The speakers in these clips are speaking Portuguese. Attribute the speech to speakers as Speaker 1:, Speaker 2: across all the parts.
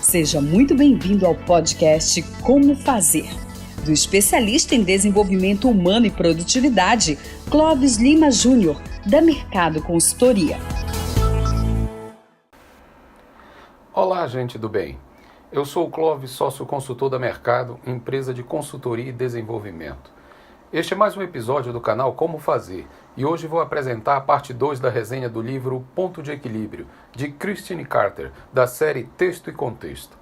Speaker 1: Seja muito bem-vindo ao podcast Como Fazer, do especialista em desenvolvimento humano e produtividade, Clóvis Lima Júnior, da Mercado Consultoria.
Speaker 2: Olá, gente do bem. Eu sou o Clóvis, sócio consultor da Mercado, empresa de consultoria e desenvolvimento. Este é mais um episódio do canal Como Fazer, e hoje vou apresentar a parte 2 da resenha do livro Ponto de Equilíbrio, de Christine Carter, da série Texto e Contexto.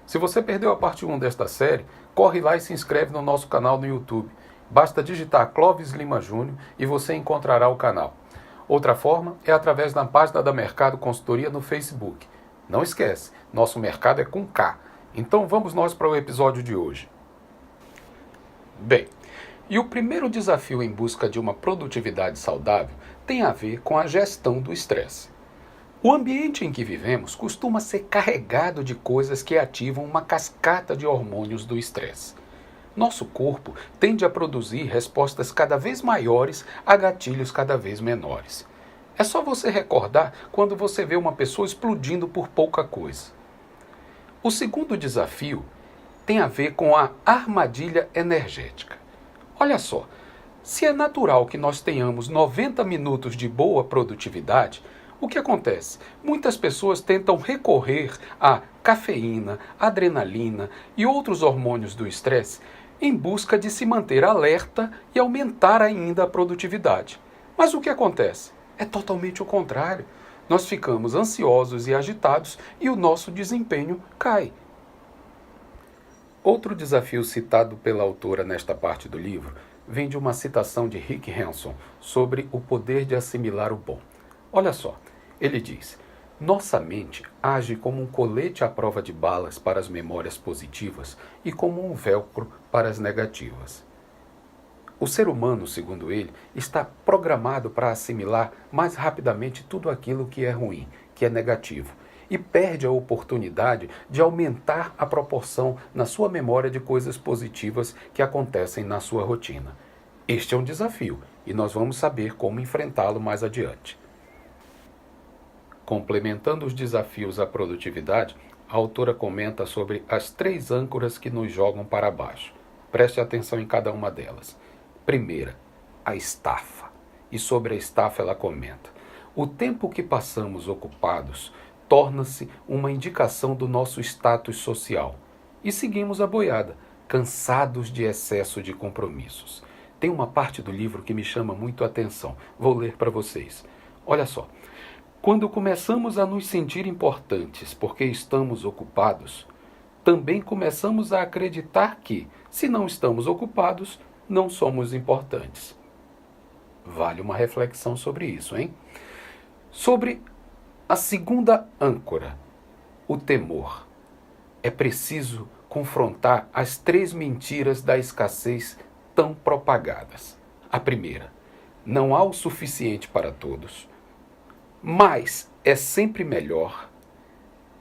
Speaker 2: Se você perdeu a parte 1 desta série, corre lá e se inscreve no nosso canal no YouTube. Basta digitar Clóvis Lima Júnior e você encontrará o canal. Outra forma é através da página da Mercado Consultoria no Facebook. Não esquece, nosso mercado é com K. Então vamos nós para o episódio de hoje. Bem, e o primeiro desafio em busca de uma produtividade saudável tem a ver com a gestão do estresse. O ambiente em que vivemos costuma ser carregado de coisas que ativam uma cascata de hormônios do estresse. Nosso corpo tende a produzir respostas cada vez maiores a gatilhos cada vez menores. É só você recordar quando você vê uma pessoa explodindo por pouca coisa. O segundo desafio tem a ver com a armadilha energética. Olha só, se é natural que nós tenhamos 90 minutos de boa produtividade, o que acontece? Muitas pessoas tentam recorrer à cafeína, adrenalina e outros hormônios do estresse em busca de se manter alerta e aumentar ainda a produtividade. Mas o que acontece? É totalmente o contrário. Nós ficamos ansiosos e agitados e o nosso desempenho cai. Outro desafio citado pela autora nesta parte do livro vem de uma citação de Rick Hanson sobre o poder de assimilar o bom. Olha só, ele diz: nossa mente age como um colete à prova de balas para as memórias positivas e como um velcro para as negativas. O ser humano, segundo ele, está programado para assimilar mais rapidamente tudo aquilo que é ruim, que é negativo, e perde a oportunidade de aumentar a proporção na sua memória de coisas positivas que acontecem na sua rotina. Este é um desafio e nós vamos saber como enfrentá-lo mais adiante. Complementando os desafios à produtividade, a autora comenta sobre as 3 âncoras que nos jogam para baixo. Preste atenção em cada uma delas. Primeira, a estafa. E sobre a estafa ela comenta: o tempo que passamos ocupados torna-se uma indicação do nosso status social. E seguimos a boiada, cansados de excesso de compromissos. Tem uma parte do livro que me chama muito a atenção. Vou ler para vocês. Olha só. Quando começamos a nos sentir importantes porque estamos ocupados, também começamos a acreditar que, se não estamos ocupados, não somos importantes. Vale uma reflexão sobre isso, hein? Sobre a segunda âncora, o temor. É preciso confrontar as 3 mentiras da escassez tão propagadas. A primeira: não há o suficiente para todos. Mas é sempre melhor.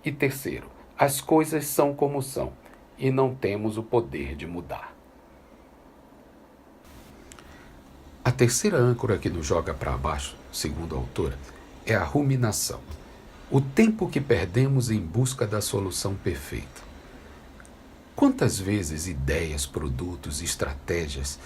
Speaker 2: E terceiro: as coisas são como são e não temos o poder de mudar. A terceira âncora que nos joga para baixo, segundo a autora, é a ruminação. O tempo que perdemos em busca da solução perfeita. Quantas vezes ideias, produtos, estratégias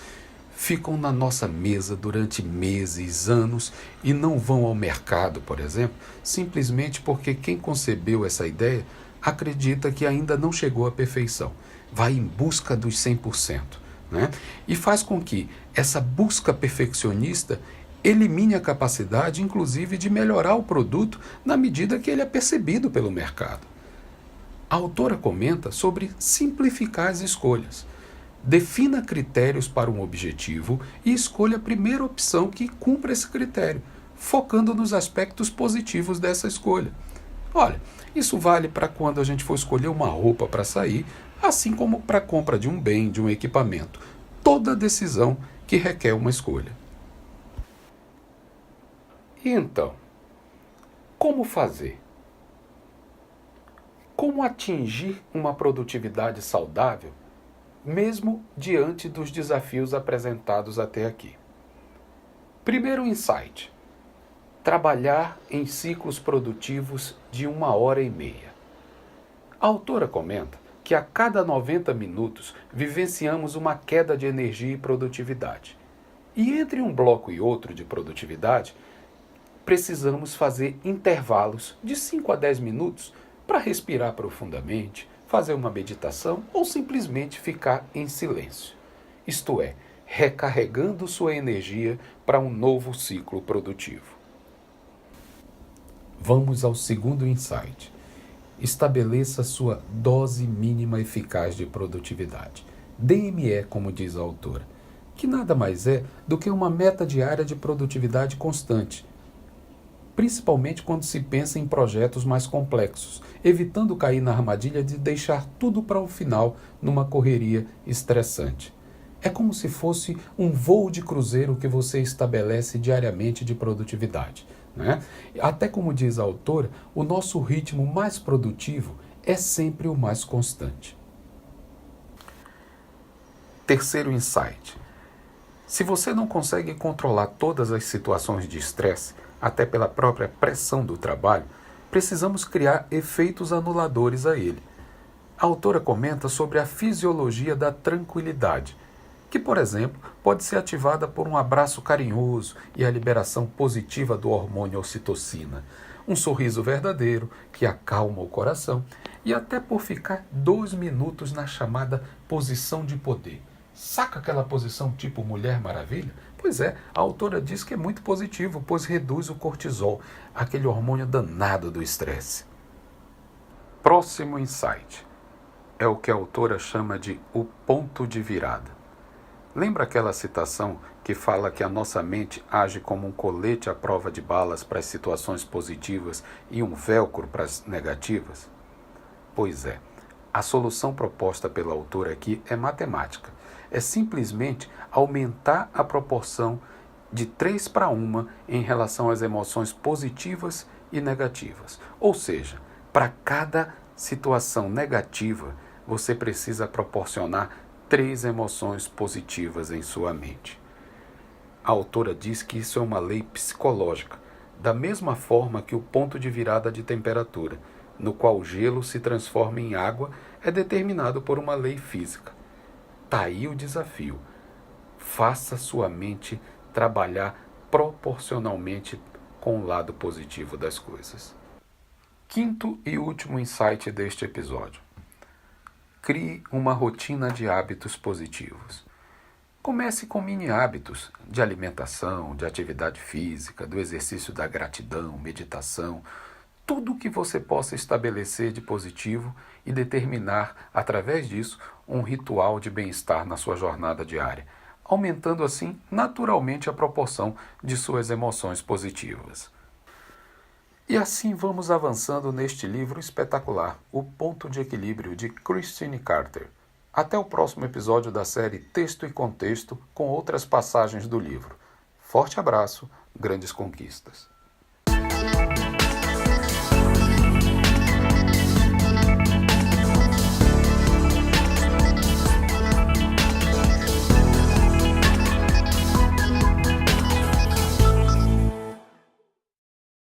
Speaker 2: ficam na nossa mesa durante meses, anos e não vão ao mercado, por exemplo, simplesmente porque quem concebeu essa ideia acredita que ainda não chegou à perfeição. Vai em busca dos 100%. Né? E faz com que essa busca perfeccionista elimine a capacidade, inclusive, de melhorar o produto na medida que ele é percebido pelo mercado. A autora comenta sobre simplificar as escolhas. Defina critérios para um objetivo e escolha a primeira opção que cumpra esse critério, focando nos aspectos positivos dessa escolha. Olha, isso vale para quando a gente for escolher uma roupa para sair, assim como para a compra de um bem, de um equipamento. Toda decisão que requer uma escolha. E então, como fazer? Como atingir uma produtividade saudável, mesmo diante dos desafios apresentados até aqui? Primeiro insight: trabalhar em ciclos produtivos de 1h30. A autora comenta que a cada 90 minutos vivenciamos uma queda de energia e produtividade. E entre um bloco e outro de produtividade, precisamos fazer intervalos de 5 a 10 minutos para respirar profundamente, fazer uma meditação ou simplesmente ficar em silêncio. Isto é, recarregando sua energia para um novo ciclo produtivo. Vamos ao segundo insight. Estabeleça sua dose mínima eficaz de produtividade. DME, como diz a autora, que nada mais é do que uma meta diária de produtividade constante, principalmente quando se pensa em projetos mais complexos, evitando cair na armadilha de deixar tudo para o final numa correria estressante. É como se fosse um voo de cruzeiro que você estabelece diariamente de produtividade, né? Até como diz a autora, o nosso ritmo mais produtivo é sempre o mais constante. Terceiro insight. Se você não consegue controlar todas as situações de estresse, até pela própria pressão do trabalho, precisamos criar efeitos anuladores a ele. A autora comenta sobre a fisiologia da tranquilidade, que, por exemplo, pode ser ativada por um abraço carinhoso e a liberação positiva do hormônio ocitocina, um sorriso verdadeiro que acalma o coração e até por ficar 2 minutos na chamada posição de poder. Saca aquela posição tipo Mulher Maravilha? Pois é, a autora diz que é muito positivo, pois reduz o cortisol, aquele hormônio danado do estresse. Próximo insight é o que a autora chama de o ponto de virada. Lembra aquela citação que fala que a nossa mente age como um colete à prova de balas para as situações positivas e um velcro para as negativas? Pois é, a solução proposta pela autora aqui é matemática. É simplesmente aumentar a proporção de 3 para 1 em relação às emoções positivas e negativas. Ou seja, para cada situação negativa, você precisa proporcionar 3 emoções positivas em sua mente. A autora diz que isso é uma lei psicológica, da mesma forma que o ponto de virada de temperatura, no qual o gelo se transforma em água, é determinado por uma lei física. Tá aí o desafio. Faça sua mente trabalhar proporcionalmente com o lado positivo das coisas. Quinto e último insight deste episódio. Crie uma rotina de hábitos positivos. Comece com mini hábitos de alimentação, de atividade física, do exercício da gratidão, meditação, tudo o que você possa estabelecer de positivo e determinar, através disso, um ritual de bem-estar na sua jornada diária, aumentando assim naturalmente a proporção de suas emoções positivas. E assim vamos avançando neste livro espetacular, O Ponto de Equilíbrio, de Christine Carter. Até o próximo episódio da série Texto e Contexto, com outras passagens do livro. Forte abraço, grandes conquistas.